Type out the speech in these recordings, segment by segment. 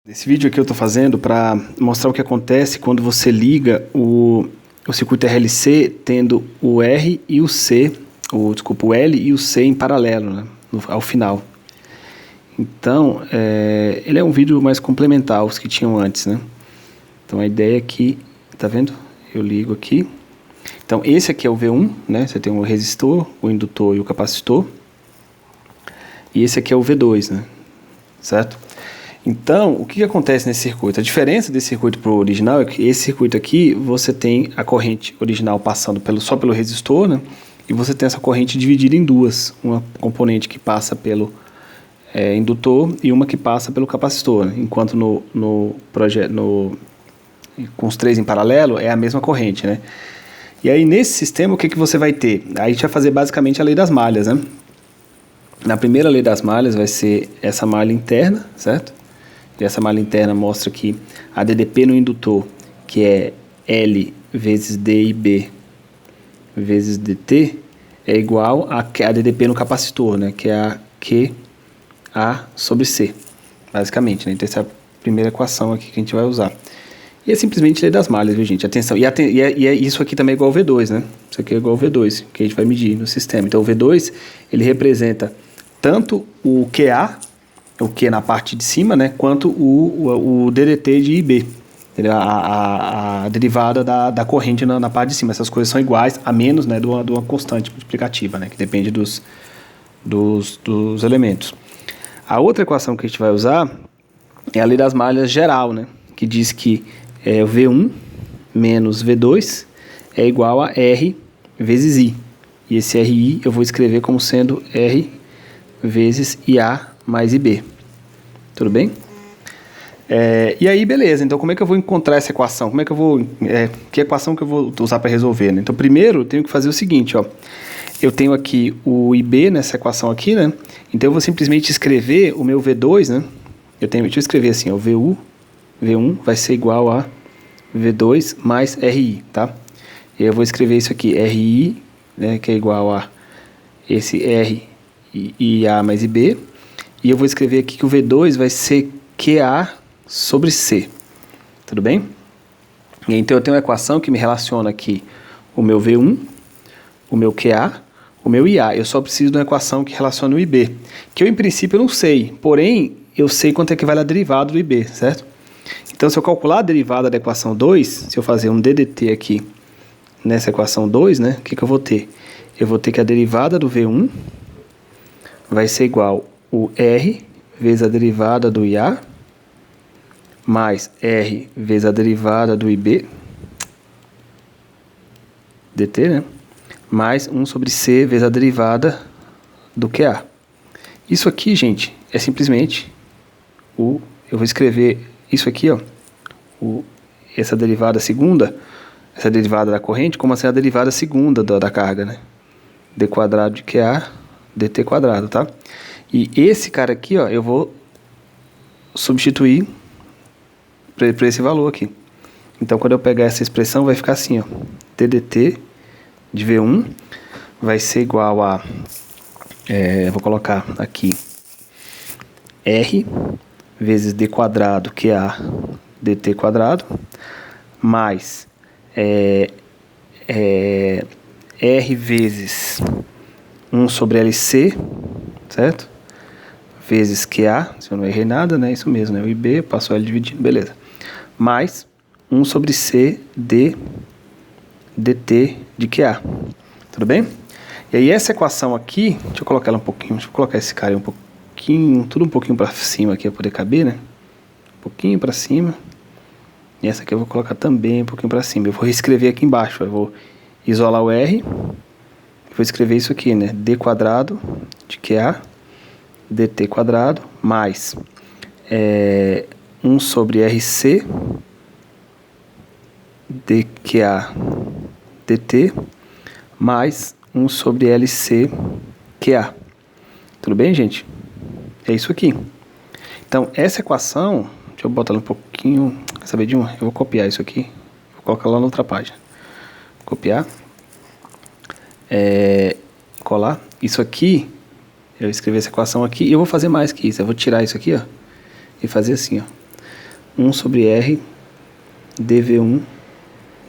Esse vídeo aqui eu estou fazendo para mostrar o que acontece quando você liga o circuito RLC tendo o R e o C, o L e o C em paralelo, né, ao final. Então, ele é um vídeo mais complementar aos que tinham antes, né? Então a ideia aqui, tá vendo? Eu ligo aqui. Então esse aqui é o V1, né? Você tem o resistor, o indutor e o capacitor. E esse aqui é o V2, né? Certo? Então, o que acontece nesse circuito? A diferença desse circuito para o original é que esse circuito aqui, você tem a corrente original passando só pelo resistor, né? E você tem essa corrente dividida em duas. Uma componente que passa pelo indutor e uma que passa pelo capacitor, né? Enquanto com os três em paralelo é a mesma corrente, né? E aí nesse sistema o que você vai ter? Aí a gente vai fazer basicamente a lei das malhas, né? Na primeira lei das malhas vai ser essa malha interna, certo? E essa malha interna mostra que a DDP no indutor, que é L vezes D e B vezes DT, é igual a DDP no capacitor, né? Que é a QA sobre C, basicamente, né? Então essa é a primeira equação aqui que a gente vai usar. E é simplesmente lei das malhas, viu, gente? Atenção. E isso aqui também é igual ao V2, né? Isso aqui é igual ao V2, que a gente vai medir no sistema. Então o V2, ele representa tanto o QA, o Q na parte de cima, né, quanto o DDT de IB, a derivada da corrente na parte de cima. Essas coisas são iguais, a menos, né, de uma constante multiplicativa, né, que depende dos elementos. A outra equação que a gente vai usar é a lei das malhas geral, né, que diz que o V1 menos V2 é igual a R vezes I. E esse RI eu vou escrever como sendo R vezes IA mais IB. Tudo bem? E aí, beleza. Então, como é que eu vou encontrar essa equação? Que equação que eu vou usar para resolver, né? Então, primeiro, eu tenho que fazer o seguinte, ó. Eu tenho aqui o IB nessa equação aqui, né? Então, eu vou simplesmente escrever o meu V2, né? Deixa eu escrever assim, ó. V1 vai ser igual a V2 mais RI, tá? E eu vou escrever isso aqui, RI, né? Que é igual a esse R e A mais IB. E eu vou escrever aqui que o V2 vai ser QA sobre C. Tudo bem? E então eu tenho uma equação que me relaciona aqui o meu V1, o meu QA, o meu IA. Eu só preciso de uma equação que relacione o IB. Que eu, em princípio, não sei. Porém, eu sei quanto é que vale a derivada do IB, certo? Então, se eu calcular a derivada da equação 2, se eu fazer um DDT aqui nessa equação 2, né? O que eu vou ter? Eu vou ter que a derivada do V1 vai ser igual o R vezes a derivada do IA mais R vezes a derivada do IB dt, né? Mais 1 sobre C vezes a derivada do QA. Isso aqui, gente, é simplesmente eu vou escrever isso aqui, ó, essa derivada segunda, essa derivada da corrente, como assim a derivada segunda da carga, né? D quadrado de QA dt quadrado, tá? E esse cara aqui, ó, eu vou substituir para esse valor aqui. Então, quando eu pegar essa expressão, vai ficar assim, ó. DDT de V1 vai ser igual a... vou colocar aqui R vezes D quadrado, QA dt quadrado, mais R vezes 1 sobre LC, certo? Vezes QA, se eu não errei nada, né? Isso mesmo, né? O IB passou L dividindo, beleza. Mais 1 sobre C d dt de QA. Tudo bem? E aí essa equação aqui, deixa eu colocar ela um pouquinho, deixa eu colocar esse cara aí um pouquinho, tudo um pouquinho para cima aqui para poder caber, né? Um pouquinho para cima. E essa aqui eu vou colocar também um pouquinho para cima. Eu vou reescrever aqui embaixo, eu vou isolar o R, vou escrever isso aqui, né? D quadrado de QA dt quadrado mais 1 sobre RC dQA dt mais 1 sobre LC QA. Tudo bem, gente? É isso aqui. Então, essa equação, deixa eu botar ela um pouquinho, quer saber de uma? Eu vou copiar isso aqui, vou colocar lá na outra página. Copiar. Colar. Isso aqui, eu escrevi essa equação aqui e eu vou fazer mais que isso. Eu vou tirar isso aqui, ó, e fazer assim, ó. 1 sobre R dV1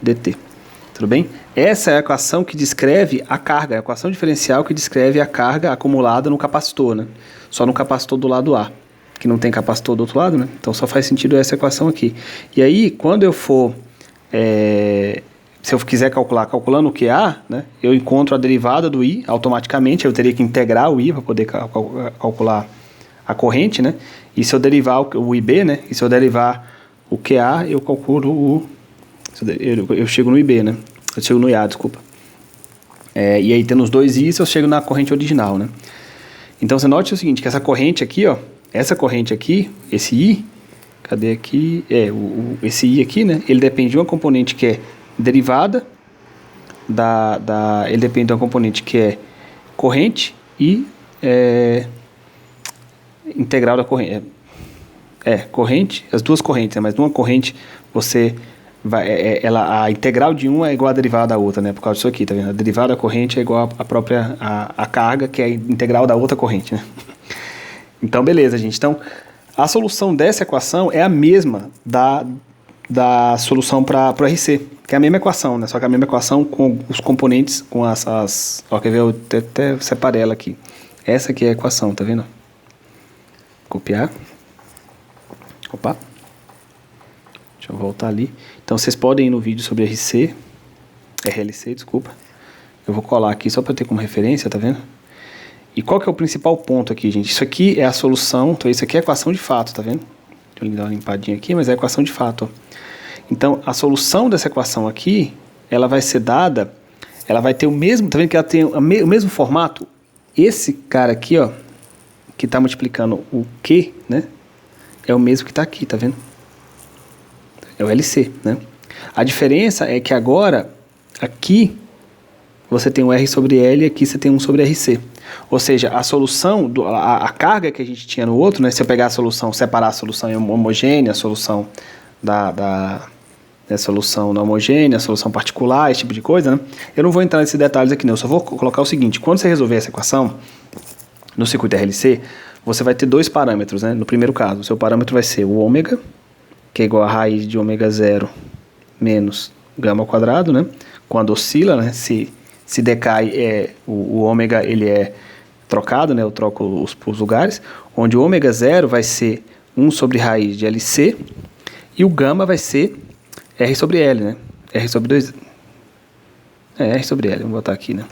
dt. Tudo bem? Essa é a equação que descreve a carga, a equação diferencial que descreve a carga acumulada no capacitor, né? Só no capacitor do lado A, que não tem capacitor do outro lado, né? Então só faz sentido essa equação aqui. E aí, quando eu for, se eu quiser calculando o QA, né? Eu encontro a derivada do I automaticamente, eu teria que integrar o I para poder calcular a corrente, né? E se eu derivar o IB, né? E se eu derivar o QA, eu calculo o... Eu chego no IB, né? Eu chego no IA, desculpa. E aí, tendo os dois I's, eu chego na corrente original, né? Então, você note o seguinte, que essa corrente aqui, ó, essa corrente aqui, esse I, cadê aqui? Esse I aqui, né? Ele depende de uma componente que é derivada, ele depende de uma componente que é corrente e integral da corrente. Corrente, as duas correntes, né? Mas numa corrente você vai, a integral de uma é igual à derivada da outra, né? Por causa disso aqui, tá vendo? A derivada da corrente é igual à própria a carga, que é a integral da outra corrente, né? Então, beleza, gente. Então, a solução dessa equação é a mesma da solução para o RC, que é a mesma equação, né? Só que a mesma equação com os componentes, com ó, quer ver? Eu até separei ela aqui. Essa aqui é a equação, tá vendo? Copiar. Opa. Deixa eu voltar ali. Então, vocês podem ir no vídeo sobre RLC, desculpa. Eu vou colar aqui só para ter como referência, tá vendo? E qual que é o principal ponto aqui, gente? Isso aqui é a solução, então isso aqui é a equação de fato, tá vendo? Deixa eu dar uma limpadinha aqui, mas é a equação de fato, ó. Então, a solução dessa equação aqui, ela vai ser dada, ela vai ter o mesmo, tá vendo que ela tem o mesmo formato? Esse cara aqui, ó, que tá multiplicando o Q, né? É o mesmo que está aqui, tá vendo? É o LC, né? A diferença é que agora, aqui, você tem um R sobre L e aqui você tem um sobre RC. Ou seja, a solução, a carga que a gente tinha no outro, né? Se eu pegar a solução, separar a solução em homogênea, a solução solução não homogênea, a solução particular, esse tipo de coisa, né? Eu não vou entrar nesses detalhes aqui não, eu só vou colocar o seguinte, quando você resolver essa equação, no circuito RLC, você vai ter dois parâmetros, né? No primeiro caso, o seu parâmetro vai ser o ômega, que é igual a raiz de ômega zero menos gama ao quadrado, né? Quando oscila, né? Se decai, o ômega ele é trocado, né? Eu troco os lugares, onde o ômega zero vai ser 1 sobre raiz de LC e o gama vai ser R sobre L, né? R sobre 2... R sobre L, vamos botar aqui, né?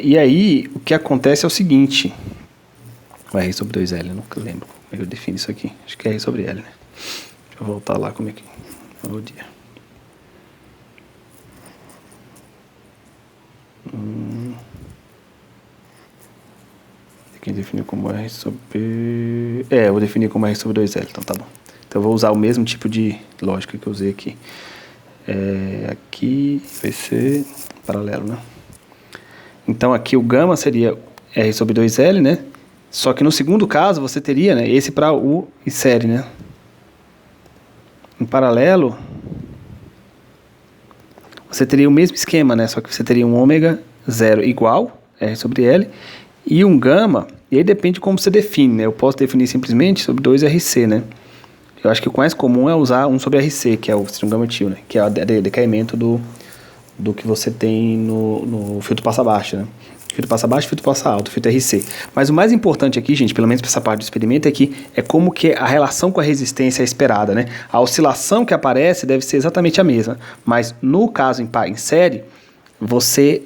E aí, o que acontece é o seguinte... O R sobre 2L, eu nunca lembro como é que eu defino isso aqui. Acho que é R sobre L, né? Deixa eu voltar lá como é que... o dia. Aqui definiu como R sobre... eu vou definir como R sobre 2L, então tá bom. Então eu vou usar o mesmo tipo de lógica que eu usei aqui. Aqui vai ser paralelo, né? Então aqui o gama seria R sobre 2L, né? Só que no segundo caso você teria, né, esse para U e série, né? Em paralelo, você teria o mesmo esquema, né? Só que você teria um ômega zero igual, R sobre L, e um gama, e aí depende de como você define, né? Eu posso definir simplesmente sobre 2RC, né? Eu acho que o mais comum é usar 1 sobre RC, que é o gama tio, né? Que é o decaimento do que você tem no filtro passa-baixa, né? Filtro passa-baixo, filtro passa-alto, filtro RC. Mas o mais importante aqui, gente, pelo menos para essa parte do experimento, é como que a relação com a resistência é esperada, né? A oscilação que aparece deve ser exatamente a mesma, mas no caso em série,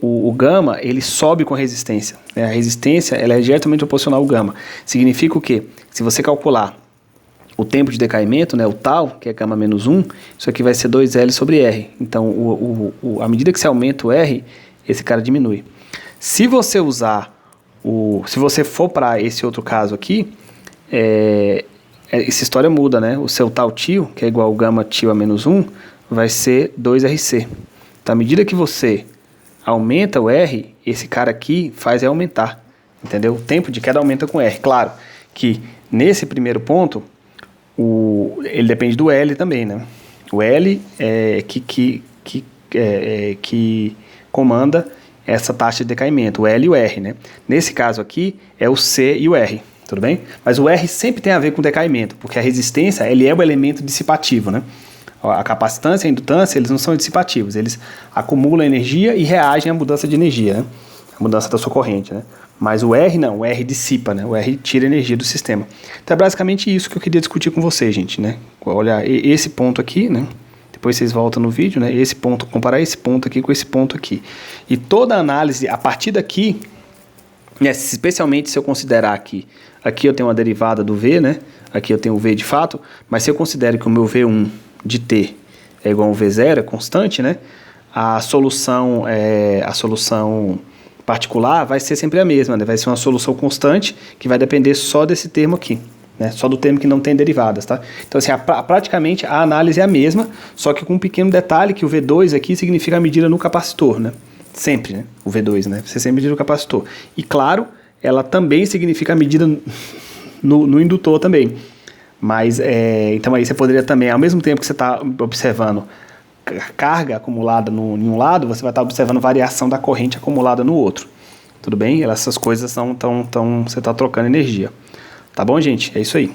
o gama, ele sobe com a resistência, né? A resistência, ela é diretamente proporcional ao gama. Significa o quê? Se você calcular o tempo de decaimento, né, o tal, que é gama menos 1, isso aqui vai ser 2L sobre R. Então, à medida que você aumenta o R, esse cara diminui. Se você usar se você for para esse outro caso aqui, essa história muda, né? O seu tal tio, que é igual ao gama tio a menos 1, vai ser 2RC. Então, à medida que você aumenta o R, esse cara aqui faz aumentar, entendeu? O tempo de queda aumenta com R. Claro que nesse primeiro ponto, ele depende do L também, né? O L é que comanda essa taxa de decaimento, o L e o R, né? Nesse caso aqui, é o C e o R, tudo bem? Mas o R sempre tem a ver com decaimento, porque a resistência, ele é o elemento dissipativo, né? A capacitância e a indutância, eles não são dissipativos, eles acumulam energia e reagem à mudança de energia, né? A mudança da sua corrente, né? Mas o R não, o R dissipa, né? O R tira energia do sistema. Então é basicamente isso que eu queria discutir com vocês, gente, né? Olha, esse ponto aqui, né? Depois vocês voltam no vídeo, né? Esse ponto, comparar esse ponto aqui com esse ponto aqui. E toda a análise, a partir daqui, né, especialmente se eu considerar aqui eu tenho uma derivada do V, né? Aqui eu tenho o V de fato, mas se eu considero que o meu V1 de T é igual ao V0, é constante, né? A solução particular vai ser sempre a mesma, né? Vai ser uma solução constante que vai depender só desse termo aqui, né? Só do termo que não tem derivadas, tá? Então, assim, praticamente a análise é a mesma, só que com um pequeno detalhe que o V2 aqui significa a medida no capacitor, né? Sempre, né? O V2, né? Você sempre medida no capacitor. E, claro, ela também significa a medida no indutor também. Mas, então aí você poderia também, ao mesmo tempo que você está observando carga acumulada em um lado, você vai estar observando variação da corrente acumulada no outro. Tudo bem? Essas coisas você está trocando energia. Tá bom, gente? É isso aí.